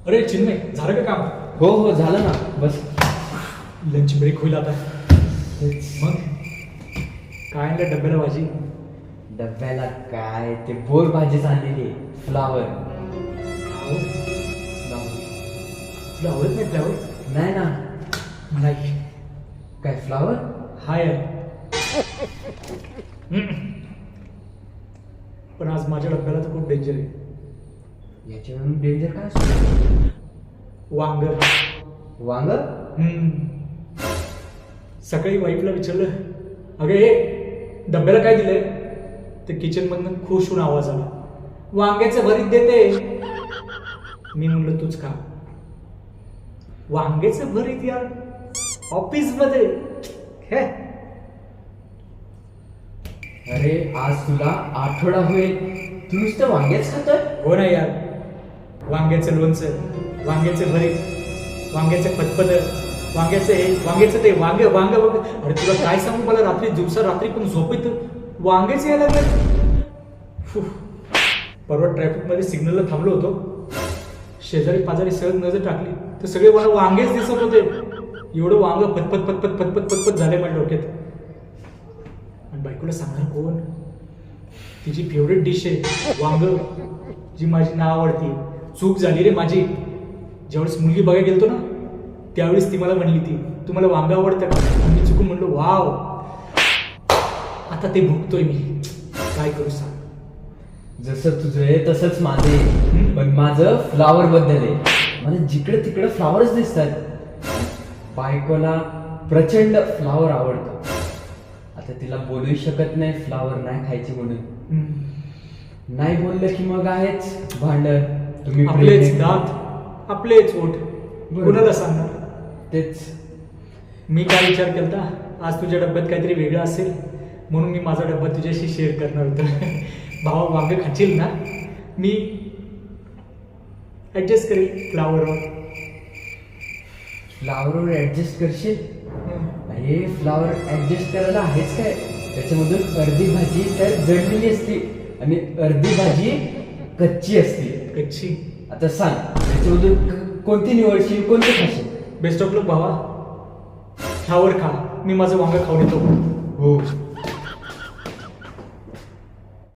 अरे चिन्मय, झालं का काम? हो हो झालं ना, बस लंच ब्रेक होईल आता. मग काय आणलं डब्याला भाजी? डब्याला काय ते बोर भाजीच आणलेली फ्लावर. खाऊ. तुला आवडत नाही फ्लावर? नाही ना. मला काय फ्लावर? हाय पण आज माझ्या डब्याला तर खूप डेंजर आहे. याच्यावरून डेंजर काय असतो? वांग. वांग? सकाळी वाईफला विचारलं, अगं हे डब्याला काय दिलंय? तर किचन मधनं खुश होऊन आवाज आला, वांग्याचं भरीत देते. मी म्हणलं तूच खा. वांग्याचं भरीत यार ऑफिस मध्ये? हे अरे आज तुला आठवडा होईल, तू नुसतं वांग्याच खातोय? हो ना यार, वांग्याचं लोणचं, वांग्याचं भरीत, वांग्याचं पतपद, वांग्याचं हे, वांग्याचं ते, वांग वांग वांग. अरे तुला काय सांगू, मला रात्री दिवसा रात्री पण झोपेत वांग्याच यायला लागले. परवा ट्रॅफिक मध्ये सिग्नलला थांबलो होतो, शेजारी पाजारी सहज नजर टाकली तर सगळे मला वांगेच दिसत होते. एवढं वांग पतपत पतपत पतपत पतपत झाले माझ्या डोक्यात. आणि बायकोला सांगणार कोण? तिची फेवरेट डिश आहे वांग, जी माझी ना आवडती. चूक झाली रे माझी. ज्यावेळेस मुलगी बघायला गेलतो ना, त्यावेळेस ती मला म्हणली, ती तुम्हाला वांग आवडतं का? मी चुकून म्हणलो वाव. आता ते भुगतोय मी, काय करू सांग. जसं तुझं आहे तसंच माझं आहे, पण माझं फ्लावर बद्दल आहे. मला जिकडे तिकडे फ्लावरच दिसतात. बायकोला प्रचंड फ्लावर आवडतो. आता तिला बोलू शकत नाही फ्लावर नाही खायची म्हणून. नाही बोललं की मग आहेच भांडण. तुम्ही आपलेच pregnant. दात, आपलेच ओठ, कुणाला सांगणार? तेच. मी काय विचार केलता, आज तुझ्या डब्यात काहीतरी वेगळं असेल म्हणून मी माझा डब्बा तुझ्याशी शेअर करणार होतो. भावा वांग खाशील ना, मी ऍडजस्ट करेल फ्लावरवर. फ्लावरवर ऍडजस्ट करशील? अरे फ्लावर ऍडजस्ट करायला आहेच काय. त्याच्यामधून अर्धी भाजी तर जळलेली असते आणि अर्धी भाजी कच्ची असते. कच्ची? आता सांग त्याच्यामधून कोणती निवडशील, कोणती खाशील? बेस्ट ऑफ लक भावा, फ्लावर खा, मी माझं वांग खाऊन येतो. हो